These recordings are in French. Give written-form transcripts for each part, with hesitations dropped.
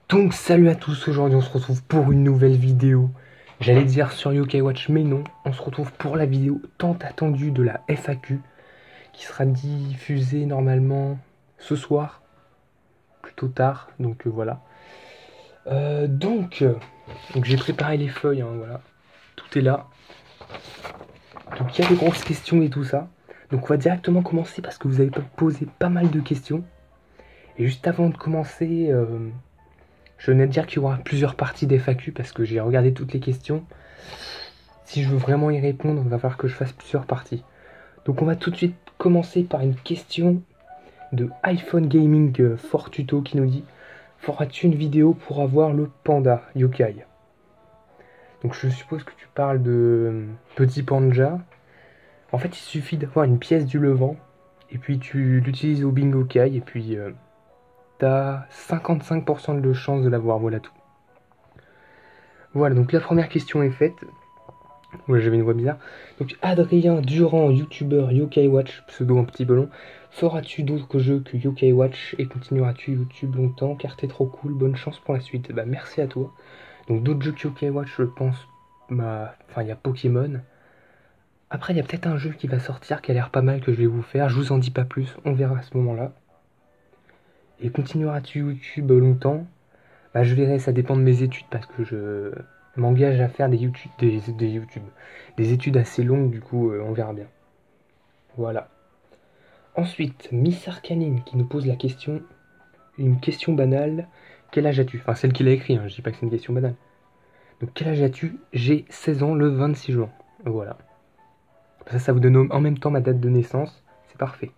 Donc salut à tous, aujourd'hui on se retrouve pour une nouvelle vidéo. J'allais dire sur Yokai Watch mais non, on se retrouve pour la vidéo tant attendue de la FAQ qui sera diffusée normalement ce soir, plutôt tard, donc voilà. Donc j'ai préparé les feuilles, hein, voilà, tout est là. Donc il y a des grosses questions et tout ça. Donc on va directement commencer parce que vous avez posé pas mal de questions. Et juste avant de commencer, je venais de dire qu'il y aura plusieurs parties d'FAQ parce que j'ai regardé toutes les questions. Si je veux vraiment y répondre, il va falloir que je fasse plusieurs parties. Donc on va tout de suite commencer par une question de iPhone Gaming Fortuto qui nous dit: feras-tu une vidéo pour avoir le panda yokai? Donc je suppose que tu parles de Petit Panda. En fait, il suffit d'avoir une pièce du Levant et puis tu l'utilises au bingo kai et puis t'as 55% de chance de l'avoir, voilà tout. Voilà, donc la première question est faite. Ouais, j'avais une voix bizarre. Donc Adrien Durand, youtubeur Yokai Watch, pseudo un petit belon. Feras-tu d'autres jeux que Yokai Watch et continueras-tu YouTube longtemps car t'es trop cool, bonne chance pour la suite. Bah merci à toi. Donc d'autres jeux que Yokai Watch, je pense, enfin il y a Pokémon. Après il y a peut-être un jeu qui va sortir qui a l'air pas mal que je vais vous faire, je vous en dis pas plus, on verra à ce moment-là. Et continueras-tu YouTube longtemps? Bah je verrai, ça dépend de mes études parce que je m'engage à faire des études assez longues, du coup on verra bien. Voilà. Ensuite, Miss Arcanine qui nous pose la question, une question banale. Quel âge as-tu? Enfin celle qu'il a écrit, hein, je dis pas que c'est une question banale. Donc quel âge as-tu? J'ai 16 ans le 26 juin. Voilà. Ça vous donne en même temps ma date de naissance, c'est parfait.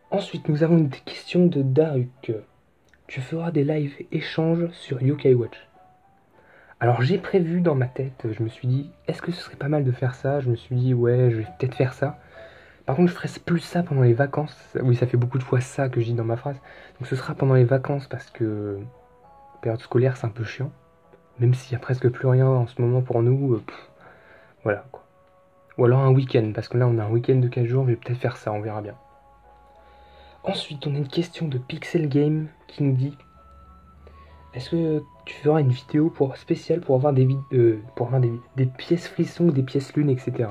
Ensuite, nous avons une question de Daruk. Tu feras des lives échanges sur Yokai Watch. Alors j'ai prévu dans ma tête, je me suis dit, est-ce que ce serait pas mal de faire ça? Je me suis dit, ouais, je vais peut-être faire ça. Par contre, je ferai plus ça pendant les vacances. Oui, ça fait beaucoup de fois ça que je dis dans ma phrase. Donc ce sera pendant les vacances parce que période scolaire, c'est un peu chiant. Même s'il y a presque plus rien en ce moment pour nous, voilà quoi. Ou alors un week-end, parce que là on a un week-end de 4 jours, je vais peut-être faire ça, on verra bien. Ensuite, on a une question de Pixel Game qui nous dit: est-ce que tu feras une vidéo spéciale pour avoir des pièces frissons ou des pièces lunes, etc.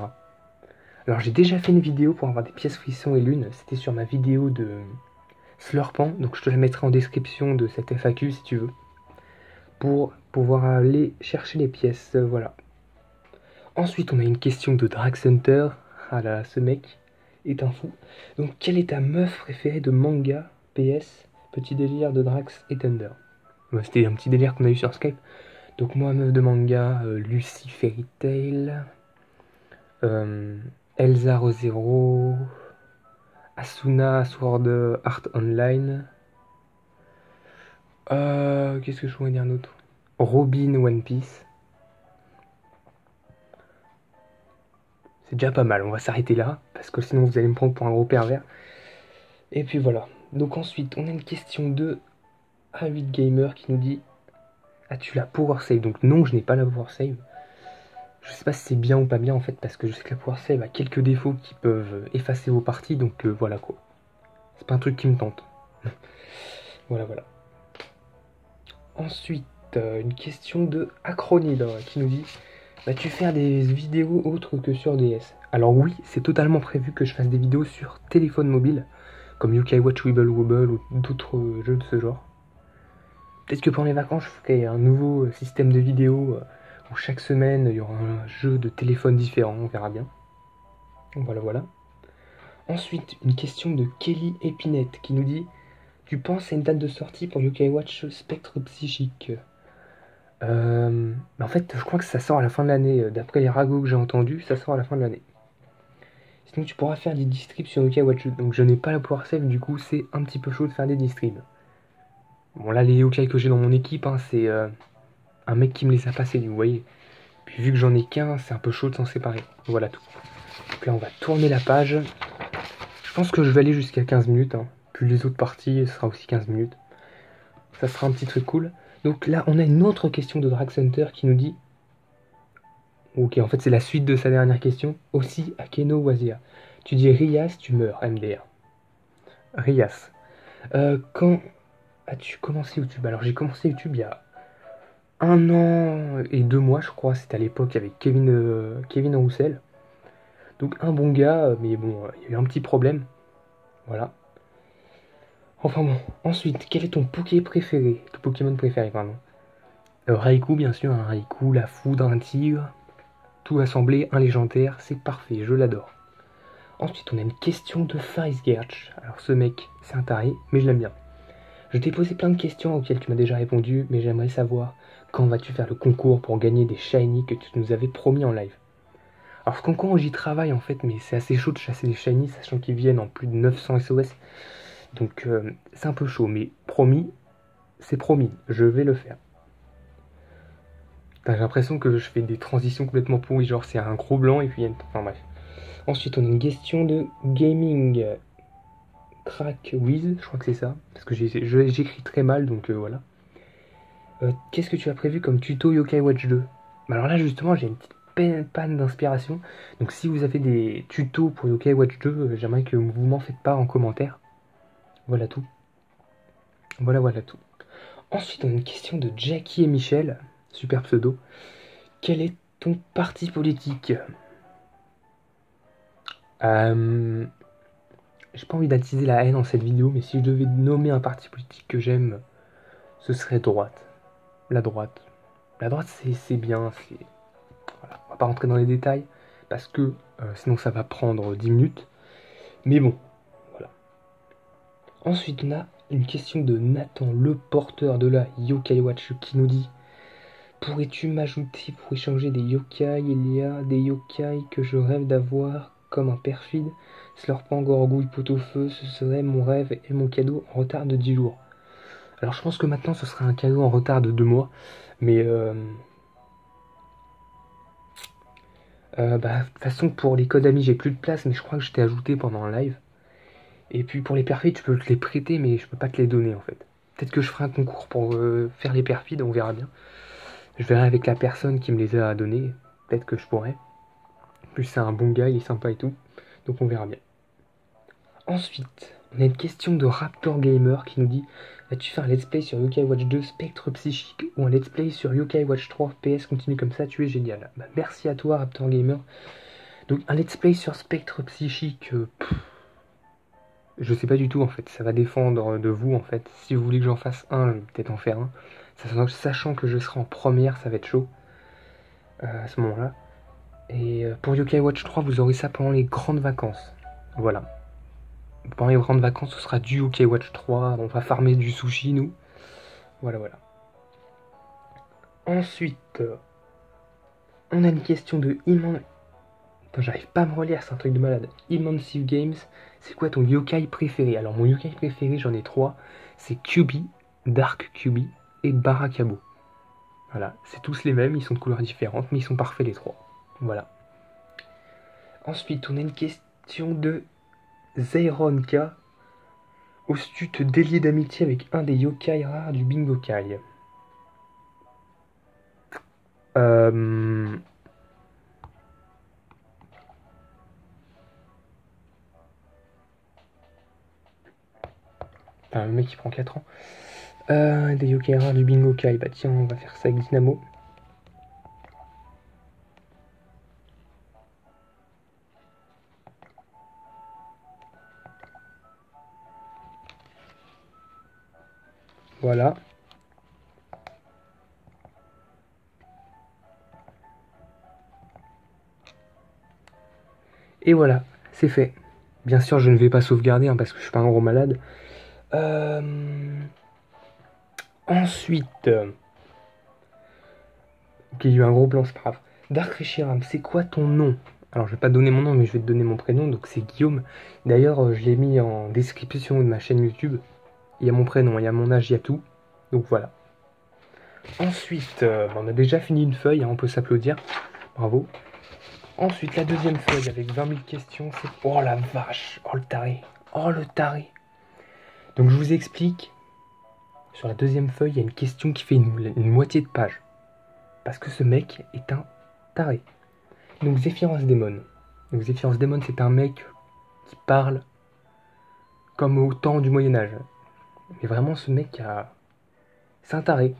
Alors j'ai déjà fait une vidéo pour avoir des pièces frissons et lunes, c'était sur ma vidéo de Slurpant, donc je te la mettrai en description de cette FAQ si tu veux, pour pouvoir aller chercher les pièces, voilà. Ensuite on a une question de Drag Center. Ah là là, ce mec est un fou. Donc quelle est ta meuf préférée de manga? PS, petit délire de Drax et Thunder. Ouais, c'était un petit délire qu'on a eu sur Skype. Donc moi, meuf de manga, Lucy Fairy Tail, Elsa Rosero, Asuna Sword Art Online. Qu'est-ce que je pourrais dire d'autre? Robin One Piece. C'est déjà pas mal, on va s'arrêter là, parce que sinon vous allez me prendre pour un gros pervers. Et puis voilà. Donc ensuite, on a une question de A8 Gamer qui nous dit: as-tu la Power Save? Donc non, je n'ai pas la Power Save. Je sais pas si c'est bien ou pas bien en fait, parce que je sais que la Power Save a quelques défauts qui peuvent effacer vos parties, donc voilà quoi. C'est pas un truc qui me tente. Voilà, voilà. Ensuite, une question de Acronide qui nous dit: vas-tu faire des vidéos autres que sur DS? Alors oui, c'est totalement prévu que je fasse des vidéos sur téléphone mobile, comme Yokai Watch Wibble Wobble ou d'autres jeux de ce genre. Peut-être que pendant les vacances, je ferai un nouveau système de vidéos où chaque semaine, il y aura un jeu de téléphone différent, on verra bien. Voilà, voilà. Ensuite, une question de Kelly Épinette qui nous dit: tu penses à une date de sortie pour Yokai Watch Spectre Psychique? En fait, je crois que ça sort à la fin de l'année. D'après les ragots que j'ai entendus, ça sort à la fin de l'année. Sinon, tu pourras faire des distribs sur Yokai Watch. Donc, je n'ai pas la Power Save, du coup, c'est un petit peu chaud de faire des distribs. Bon, là, les yokai que j'ai dans mon équipe, hein, c'est un mec qui me les a passés, vous voyez. Puis, vu que j'en ai qu'un, c'est un peu chaud de s'en séparer. Voilà tout. Donc là, on va tourner la page. Je pense que je vais aller jusqu'à 15 minutes. Hein. Puis les autres parties, ce sera aussi 15 minutes. Ça sera un petit truc cool. Donc là, on a une autre question de Drag Center qui nous dit... Ok, en fait, c'est la suite de sa dernière question. Aussi, Akeno Wazia. Tu dis Rias, tu meurs, MDR. Rias. Quand as-tu commencé YouTube? Alors j'ai commencé YouTube il y a 1 an et 2 mois, je crois. C'était à l'époque avec Kevin Roussel. Donc un bon gars, mais bon, il y a eu un petit problème. Voilà. Enfin bon. Ensuite, quel est ton Pokémon préféré, pardon. Raikou, bien sûr. Un Raikou, la foudre, un tigre. Tout assemblé, un légendaire. C'est parfait, je l'adore. Ensuite, on a une question de Farisgerch. Alors ce mec, c'est un taré, mais je l'aime bien. Je t'ai posé plein de questions auxquelles tu m'as déjà répondu, mais j'aimerais savoir quand vas-tu faire le concours pour gagner des shiny que tu nous avais promis en live. Alors ce concours, j'y travaille en fait, mais c'est assez chaud de chasser des shiny, sachant qu'ils viennent en plus de 900 SOS. Donc c'est un peu chaud, mais promis, c'est promis, je vais le faire. J'ai l'impression que je fais des transitions complètement pourries, genre c'est un gros blanc et puis il y a une... Enfin bref. Ensuite, on a une question de gaming. Crack Wiz, je crois que c'est ça, parce que j'écris très mal, donc voilà. Qu'est-ce que tu as prévu comme tuto Yokai Watch 2? Alors là, justement, j'ai une petite panne d'inspiration. Donc si vous avez des tutos pour Yokai Watch 2, j'aimerais que vous m'en faites part en commentaire. Voilà tout. Voilà tout. Ensuite, on a une question de Jackie et Michel, super pseudo. Quel est ton parti politique? J'ai pas envie d'attiser la haine dans cette vidéo, mais si je devais nommer un parti politique que j'aime, ce serait droite. La droite. La droite, c'est bien. Voilà. On va pas rentrer dans les détails, parce que sinon ça va prendre 10 minutes. Mais bon, voilà. Ensuite, on a une question de Nathan, le porteur de la Yokai Watch, qui nous dit: pourrais-tu m'ajouter pour échanger des yokai? Il y a des yokai que je rêve d'avoir, comme un perfide, slurpant gorgouille pot-au-feu. Ce serait mon rêve et mon cadeau en retard de 10 jours. Alors je pense que maintenant ce sera un cadeau en retard de 2 mois. Mais de toute façon pour les codes amis j'ai plus de place, mais je crois que je t'ai ajouté pendant un live. Et puis pour les perfides tu peux te les prêter, mais je peux pas te les donner en fait. Peut-être que je ferai un concours pour faire les perfides, on verra bien. Je verrai avec la personne qui me les a donnés. Peut-être que je pourrais. En plus c'est un bon gars, il est sympa et tout. Donc on verra bien. Ensuite, on a une question de Raptor Gamer qui nous dit: vas-tu faire un let's play sur Yokai Watch 2 Spectre Psychique ou un let's play sur Yokai Watch 3 PS? Continue comme ça, tu es génial. Bah, merci à toi Raptor Gamer. Donc un let's play sur Spectre Psychique, je sais pas du tout en fait, ça va dépendre de vous en fait. Si vous voulez que j'en fasse un, je vais peut-être en faire un. Sachant que je serai en première, ça va être chaud à ce moment-là. Et pour Yokai Watch 3, vous aurez ça pendant les grandes vacances. Voilà. Pendant les grandes vacances, ce sera du Yokai Watch 3. On va farmer du sushi, nous. Voilà. Ensuite, on a une question de Iman. Attends, j'arrive pas à me relire, c'est un truc de malade. Immensive Games, c'est quoi ton yokai préféré? Alors, mon yokai préféré, j'en ai 3. C'est Kyubi, Dark Kyubi et Barakabo. Voilà, c'est tous les mêmes, ils sont de couleurs différentes, mais ils sont parfaits les 3. Voilà. Ensuite, on a une question de Zaironka. Oses-tu te délier d'amitié avec un des yokai rares du Bingokai? Enfin, le mec qui prend 4 ans. Des yokai rares du Bingokai. Bah tiens, on va faire ça avec Dynamo. Voilà. Et voilà, c'est fait. Bien sûr, je ne vais pas sauvegarder parce que je suis pas un gros malade. Ensuite, ok, il y a eu un gros plan, c'est pas grave. Dark Reshiram, c'est quoi ton nom? Alors, je vais pas te donner mon nom, mais je vais te donner mon prénom, donc c'est Guillaume. D'ailleurs, je l'ai mis en description de ma chaîne YouTube. Il y a mon prénom, il y a mon âge, il y a tout. Donc voilà. Ensuite, on a déjà fini une feuille, hein, on peut s'applaudir. Bravo. Ensuite, la deuxième feuille avec 20 000 questions, c'est... Oh la vache! Oh le taré! Oh le taré! Donc je vous explique. Sur la deuxième feuille, il y a une question qui fait une moitié de page. Parce que ce mec est un taré. Donc Zephyrus Demon. Donc Zephyrus Demon, c'est un mec qui parle comme au temps du Moyen-Âge. Mais vraiment, ce mec c'est un taré.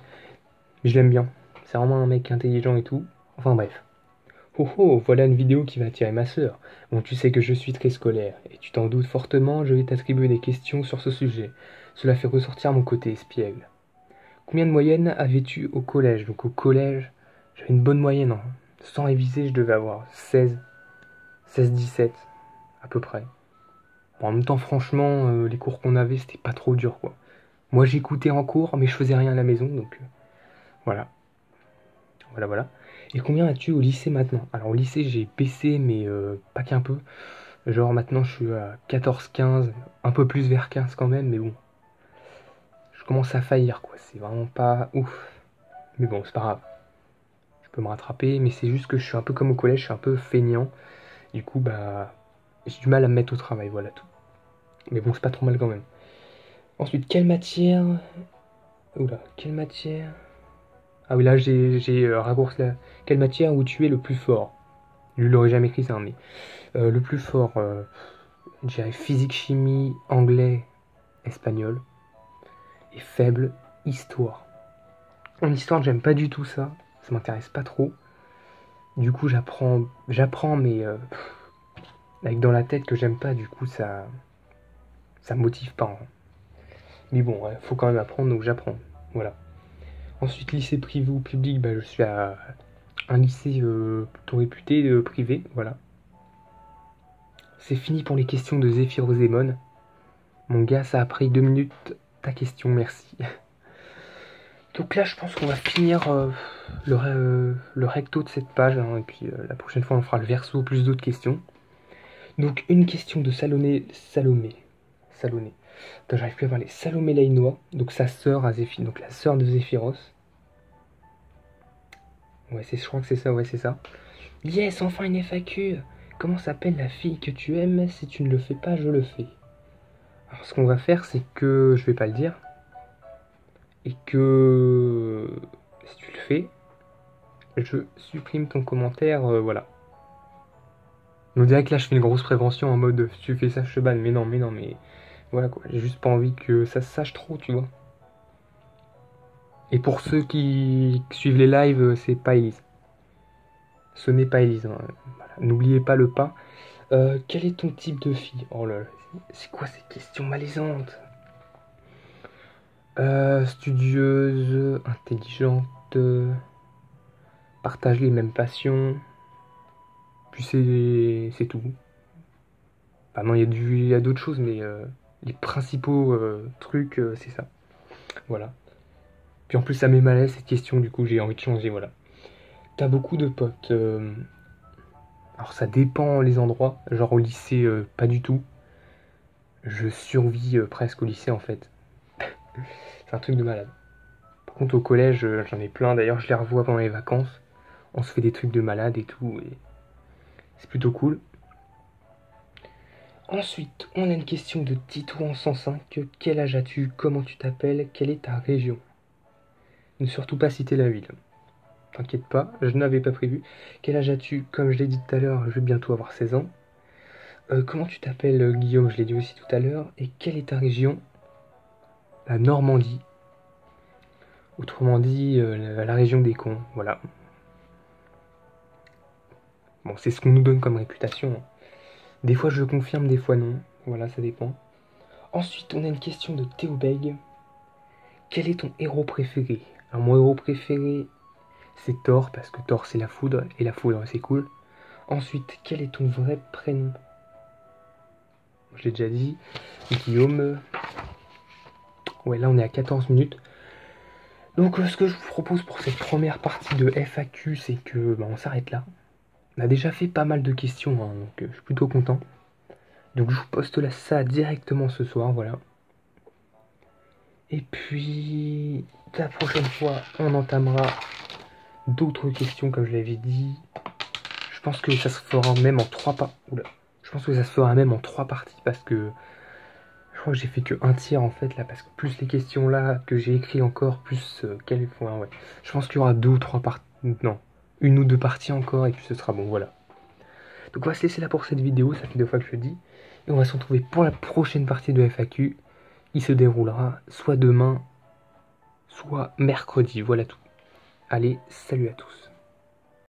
Mais je l'aime bien. C'est vraiment un mec intelligent et tout. Enfin bref. Oh oh, voilà une vidéo qui va attirer ma sœur. Bon, tu sais que je suis très scolaire, et tu t'en doutes fortement, je vais t'attribuer des questions sur ce sujet. Cela fait ressortir mon côté espiègle. Combien de moyenne avais-tu au collège? Donc au collège, j'avais une bonne moyenne. Hein. Sans réviser, je devais avoir 16, 17, à peu près. Bon, en même temps, franchement, les cours qu'on avait, c'était pas trop dur, quoi. Moi, j'écoutais en cours, mais je faisais rien à la maison, donc voilà. Voilà, voilà. Et combien as-tu au lycée maintenant? Alors au lycée, j'ai baissé, mais pas qu'un peu. Genre maintenant, je suis à 14, 15, un peu plus vers 15 quand même, mais bon. Je commence à faillir, quoi. C'est vraiment pas ouf. Mais bon, c'est pas grave. Je peux me rattraper, mais c'est juste que je suis un peu comme au collège, je suis un peu feignant. Du coup, bah, j'ai du mal à me mettre au travail, voilà tout. Mais bon, c'est pas trop mal quand même. Ensuite, quelle matière? Oula, quelle matière? Ah oui, là, j'ai raccourci là. Quelle matière où tu es le plus fort? Lui, il aurait jamais écrit ça, mais le plus fort, je dirais physique, chimie, anglais, espagnol. Et faible, histoire. En histoire, j'aime pas du tout ça. Ça m'intéresse pas trop. Du coup, j'apprends, mais avec dans la tête que j'aime pas. Du coup, ça me motive pas. Hein. Mais bon, ouais, faut quand même apprendre, donc j'apprends. Voilà. Ensuite, lycée privé ou public, bah, je suis à un lycée plutôt réputé privé. Voilà. C'est fini pour les questions de Zéphyr Mon gars, ça a pris 2 minutes. Ta question, merci. Donc là, je pense qu'on va finir le recto de cette page. Hein, et puis la prochaine fois, on fera le verso plus d'autres questions. Donc une question de Salomé. Attends, j'arrive plus à parler. Salomé Lainois, donc sa sœur à Zéphyr, donc la sœur de Zéphyros. Ouais, je crois que c'est ça, ouais, c'est ça. Yes, enfin une FAQ. Comment s'appelle la fille que tu aimes? Si tu ne le fais pas, je le fais. Alors ce qu'on va faire, c'est que je vais pas le dire. Et que si tu le fais, je supprime ton commentaire, voilà. On dirait que là je fais une grosse prévention en mode si tu fais ça je te banne, mais non, mais voilà quoi, j'ai juste pas envie que ça se sache trop, tu vois. Et pour ceux qui suivent les lives, c'est pas Elise. Ce n'est pas Elise, hein. Voilà. N'oubliez pas le pas. Quel est ton type de fille? Oh là là, c'est quoi ces questions malaisantes? Studieuse, intelligente, partage les mêmes passions. Puis c'est tout. Enfin non, il y a d'autres choses, mais les principaux trucs, c'est ça. Voilà. Puis en plus, ça met mal à l'aise cette question, du coup, j'ai envie de changer, voilà. T'as beaucoup de potes. Alors ça dépend les endroits. Genre au lycée, pas du tout. Je survis presque au lycée, en fait. C'est un truc de malade. Par contre, au collège, j'en ai plein. D'ailleurs, je les revois pendant les vacances. On se fait des trucs de malade et tout. Et c'est plutôt cool. Ensuite, on a une question de Tito en 105. Quel âge as-tu? Comment tu t'appelles? Quelle est ta région? Ne surtout pas citer la ville. T'inquiète pas, je n'avais pas prévu. Quel âge as-tu? Comme je l'ai dit tout à l'heure, je vais bientôt avoir 16 ans. Comment tu t'appelles, Guillaume? Je l'ai dit aussi tout à l'heure. Et quelle est ta région? La Normandie. Autrement dit, la région des cons. Voilà. Bon, c'est ce qu'on nous donne comme réputation. Des fois je confirme, des fois non. Voilà, ça dépend. Ensuite, on a une question de Théo Beg. Quel est ton héros préféré? Alors, mon héros préféré, c'est Thor, parce que Thor c'est la foudre, et la foudre c'est cool. Ensuite, quel est ton vrai prénom? Je l'ai déjà dit. Guillaume. Ouais, là on est à 14 minutes. Donc ce que je vous propose pour cette première partie de FAQ, c'est que on s'arrête là. On a déjà fait pas mal de questions, hein, donc je suis plutôt content. Donc je vous poste là ça directement ce soir, voilà. Et puis la prochaine fois, on entamera d'autres questions comme je l'avais dit. Je pense que ça se fera même en 3 Je pense que ça se fera même en 3 parties parce que je crois que j'ai fait que un tiers en fait là, parce que plus les questions là que j'ai écrit encore, plus quel point, ouais. Je pense qu'il y aura 2 ou 3 parties, non, 1 ou 2 parties encore et puis ce sera bon, voilà. Donc on va se laisser là pour cette vidéo, ça fait 2 fois que je le dis. Et on va se retrouver pour la prochaine partie de FAQ. il se déroulera soit demain, soit mercredi. Voilà tout. Allez, salut à tous.